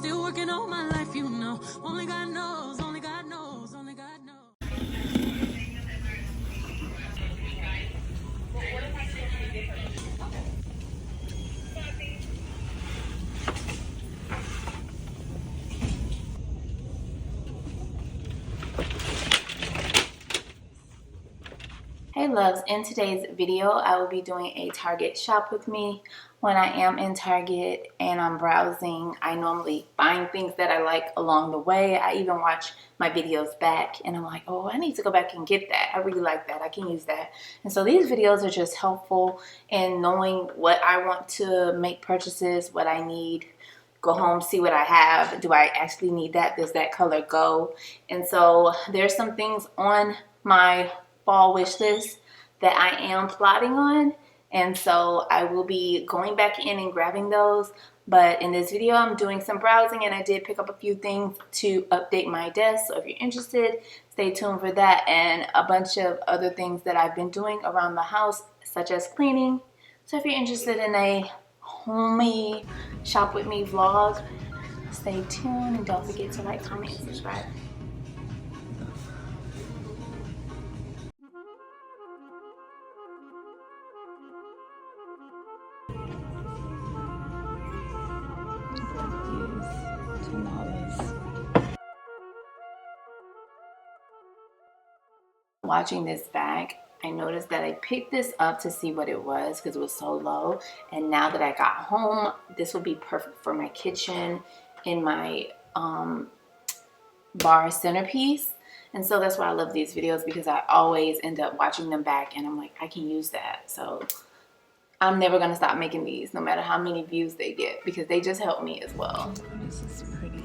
Still working all my life, you know. Only God knows, only God knows, only God knows. Hey loves, in today's video I will be doing a Target shop with me. When I am in Target and I'm browsing, I normally find things that I like along the way. I even watch my videos back and I'm like, oh, I need to go back and get that. I really like that. I can use that. And so these videos are just helpful in knowing what I want to make purchases, what I need. Go home, see what I have. Do I actually need that? Does that color go? And so there's some things on my fall wish list that I am plotting on, and so I will be going back in and grabbing those. But in this video I'm doing some browsing and I did pick up a few things to update my desk, so if you're interested, stay tuned for that, and a bunch of other things that I've been doing around the house, such as cleaning. So if you're interested in a homey shop with me vlog, stay tuned and don't forget to like, comment, and subscribe. Watching this bag, I noticed that I picked this up to see what it was because it was so low, and now that I got home, this will be perfect for my kitchen in my bar centerpiece. And so that's why I love these videos, because I always end up watching them back and I'm like, I can use that. So I'm never gonna stop making these no matter how many views they get, because they just help me as well. This is pretty.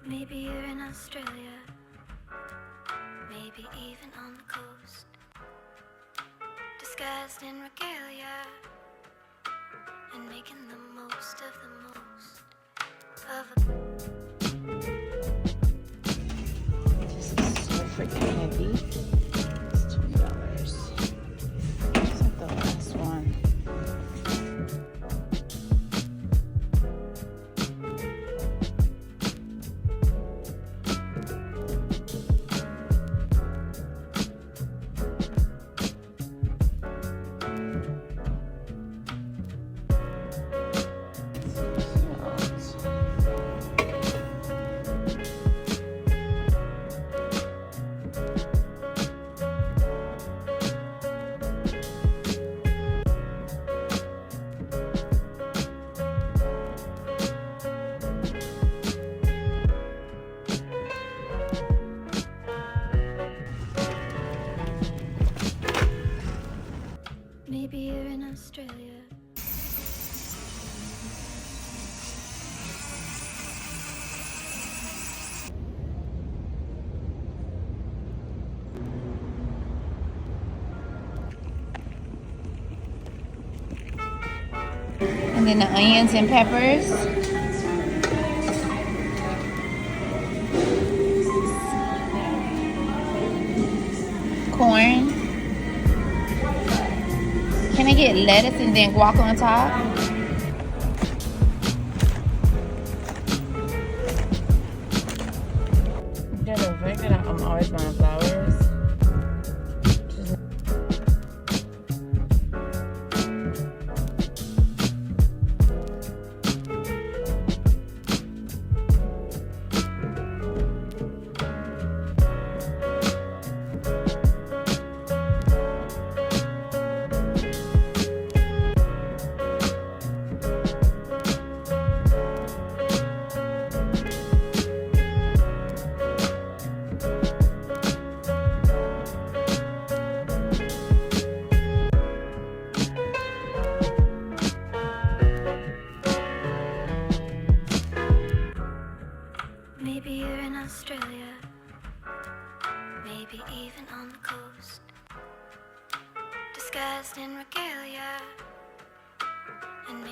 Maybe you're in Australia, maybe even on the coast, disguised in regalia and making the most of This is so freaking heavy. It's $20. Just like the last one. Maybe you're in Australia. And then the onions and peppers. Corn. Can I get lettuce and then guac on top? The fact that I'm always buying flowers.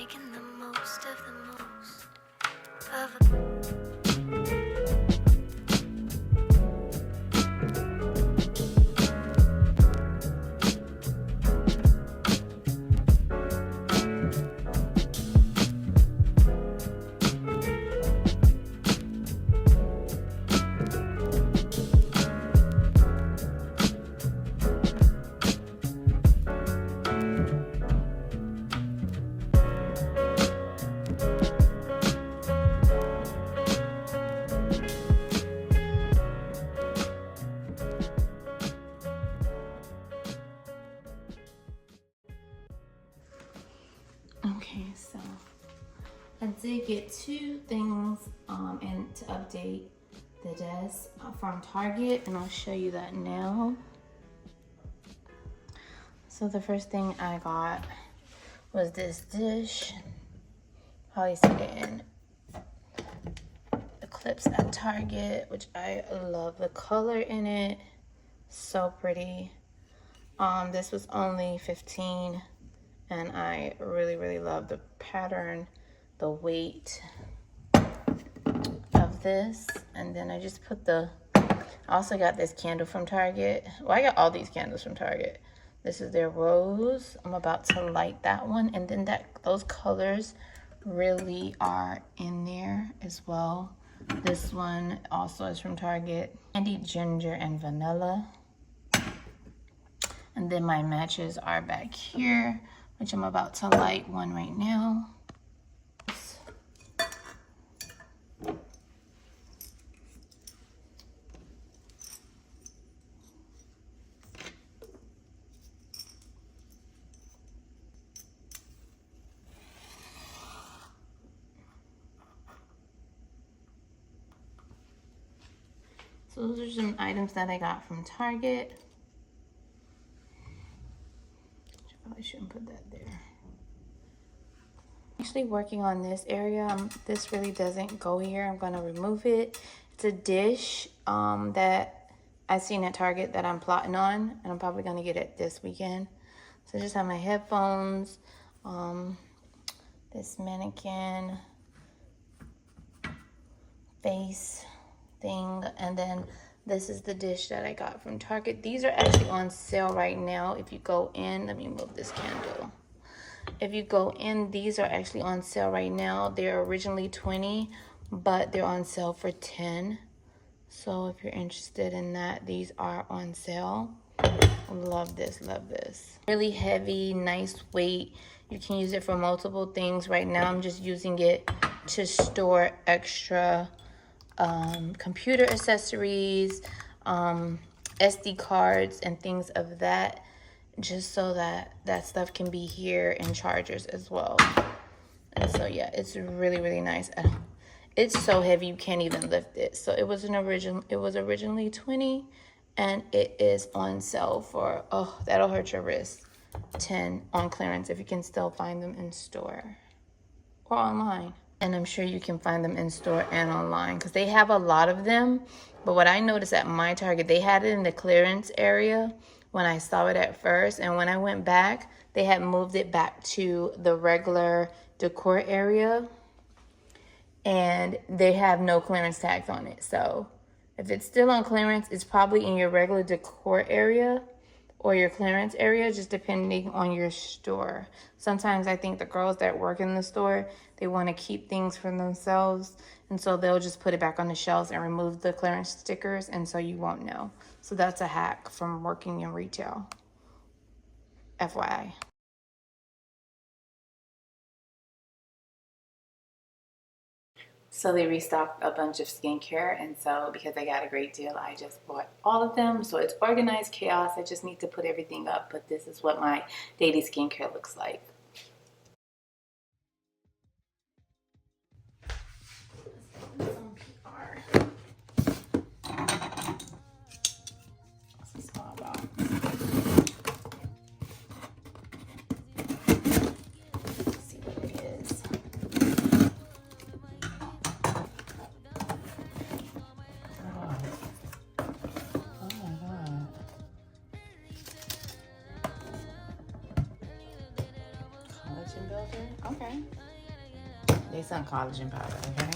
making the most of the most of a Okay, so I did get two things and to update the desk from Target, and I'll show you that now. So the first thing I got was this dish. Probably see it in the clips at Target, which I love the color in it. So pretty. This was only $15, and I really love the pattern, the weight of this. And then I just put I also got this candle from Target. Well, I got all these candles from Target. This is their rose. I'm about to light that one, and then those colors really are in there as well. This one also is from Target. Candy ginger and vanilla. And then my matches are back here, which I'm about to light one right now. So those are some items that I got from Target. Probably shouldn't put that there. Actually working on this area. This really doesn't go here. I'm gonna remove it. It's a dish that I seen at Target that I'm plotting on, and I'm probably gonna get it this weekend. So I just have my headphones, this mannequin face thing, and then this is the dish that I got from Target. These are actually on sale right now. If you go in, let me move this candle. If you go in, these are actually on sale right now. They're originally $20, but they're on sale for $10. So if you're interested in that, these are on sale. Love this, love this. Really heavy, nice weight. You can use it for multiple things. Right now, I'm just using it to store extra computer accessories, SD cards, and things of that, just so that stuff can be here, and chargers as well. And so yeah, it's really nice. It's so heavy you can't even lift it. So it was originally $20, and it is on sale for, oh, that'll hurt your wrist, $10 on clearance, if you can still find them in store or online. And I'm sure you can find them in store and online, because they have a lot of them. But what I noticed at my Target, they had it in the clearance area when I saw it at first. And when I went back, they had moved it back to the regular Decor area. And they have no clearance tags on it. So if it's still on clearance, it's probably in your regular Decor area or your clearance area, just depending on your store. Sometimes I think the girls that work in the store, they want to keep things for themselves, and so they'll just put it back on the shelves and remove the clearance stickers, and so you won't know. So that's a hack from working in retail, FYI. So they restocked a bunch of skincare, and so because I got a great deal, I just bought all of them. So it's organized chaos. I just need to put everything up, but this is what my daily skincare looks like. Some PR. It's a small box. Let's see what it is. They some collagen powder, okay?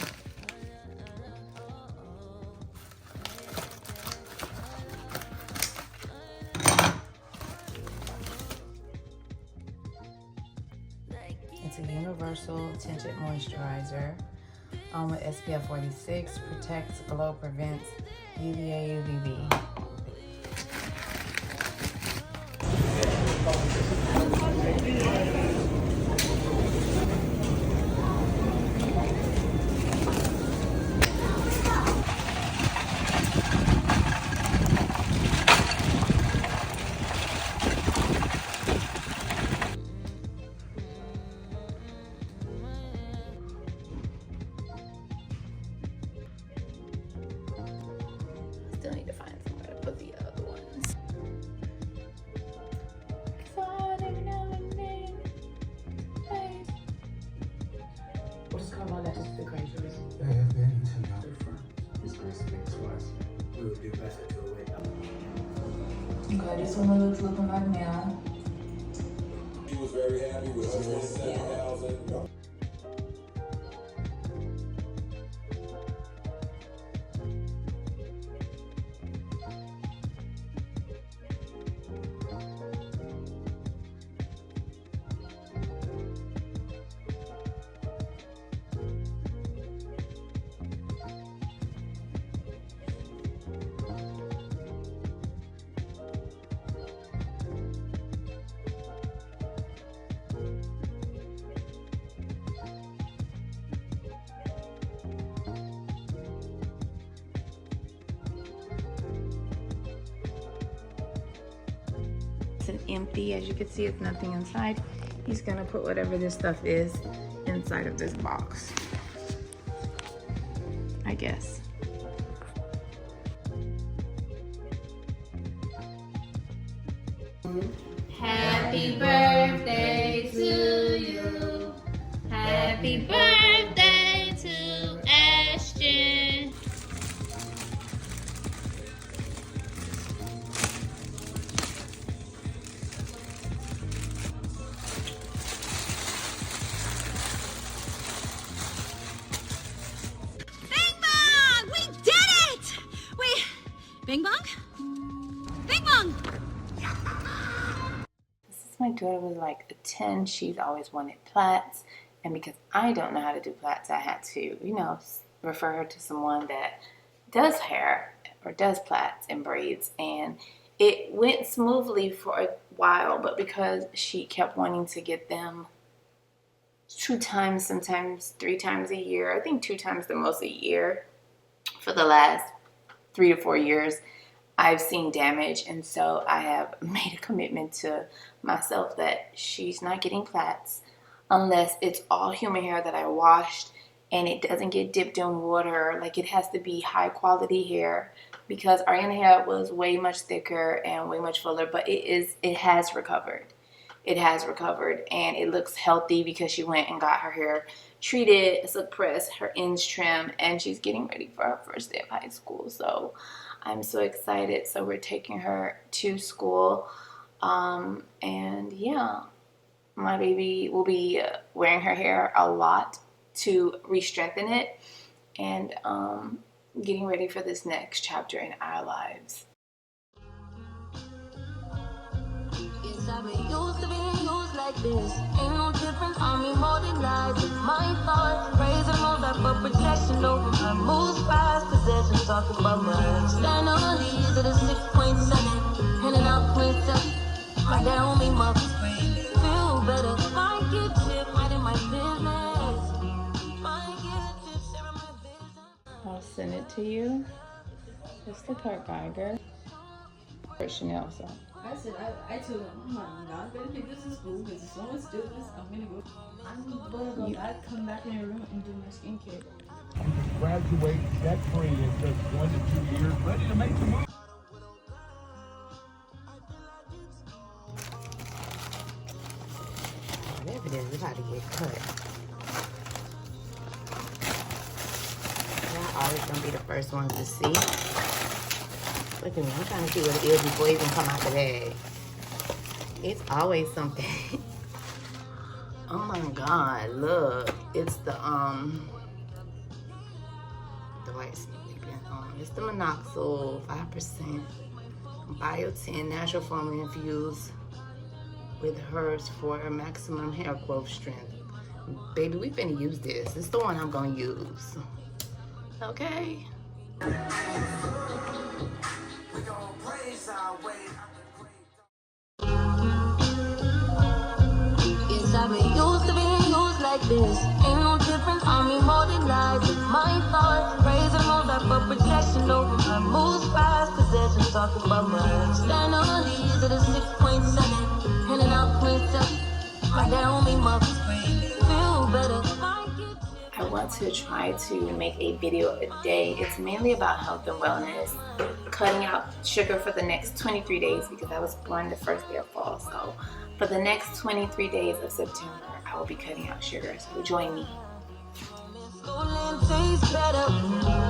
It's a universal tinted moisturizer with SPF 46, protects, glow, prevents UVA, UVB. Still need to find somewhere to put the other ones. What is called that is the gracious? They have been to another front. His grace speaks to us. We would do better to await. Okay, this one looks looking like now. He was very happy with 127,000. It's empty, as you can see, it's nothing inside. He's gonna put whatever this stuff is inside of this box, I guess. Happy birthday to you. Happy birthday to Ashton. Bing bong! We did it! Wait, bing bong? Bing bong! My daughter was like a 10. She's always wanted plaits, and because I don't know how to do plaits, I had to, you know, refer her to someone that does hair or does plaits and braids. And it went smoothly for a while, but because she kept wanting to get them 2 times, sometimes 3 times a year, I think 2 times the most a year for the last 3 to 4 years, I've seen damage. And so I have made a commitment to myself that she's not getting plaits unless it's all human hair that I washed and it doesn't get dipped in water. Like, it has to be high quality hair, because Ariana hair was way much thicker and way much fuller, but it has recovered. It has recovered, and it looks healthy because she went and got her hair treated, silk pressed, her ends trimmed, and she's getting ready for her first day of high school. So I'm so excited. So we're taking her to school, and yeah, my baby will be wearing her hair a lot to re-strengthen it, and getting ready for this next chapter in our lives. I've been used to being used like this. Ain't no difference on me more than lies. It's my fault. Raising all that for protection over my moves, past possession. Talking about my stand on these at a 6.7. Handing out 0.7. My dad on me, mother's brain. Feel better. I get tip right in my business. I get tip sharing my business. I'll send it to you. It's the Kurt Geiger for Chanel. So I said, I told him, I'm not going to pick this in school because if someone steals this, I'm going to go. I'm going to go back, come back in your room and do my skincare. Graduate debt free in just 1 to 2 years, ready to make the move. whatever it is, it's about to get cut. Y'all always gonna be the first ones to see. Look at me, I'm trying to see what it is before it even come out the bag. It's always something. Oh my my god, look. It's the white sleeping. It's the Monoxyl 5% biotin natural formula infused with herbs for a maximum hair growth strength. Baby, we finna use this. It's the one I'm gonna use. Okay. Yes, I've been used to being used like this. Ain't no difference on me more than lies. It's my thoughts, raising all that for protection over my moves, past possessions, talking about my stand on these at a 6.7, handing out 0.7. My dad on me, mother's brain. Feel better. I want to try to make a video a day. It's mainly about health and wellness, cutting out sugar for the next 23 days because I was born the first day of fall. So for the next 23 days of September, I will be cutting out sugar. So join me. Tastes better.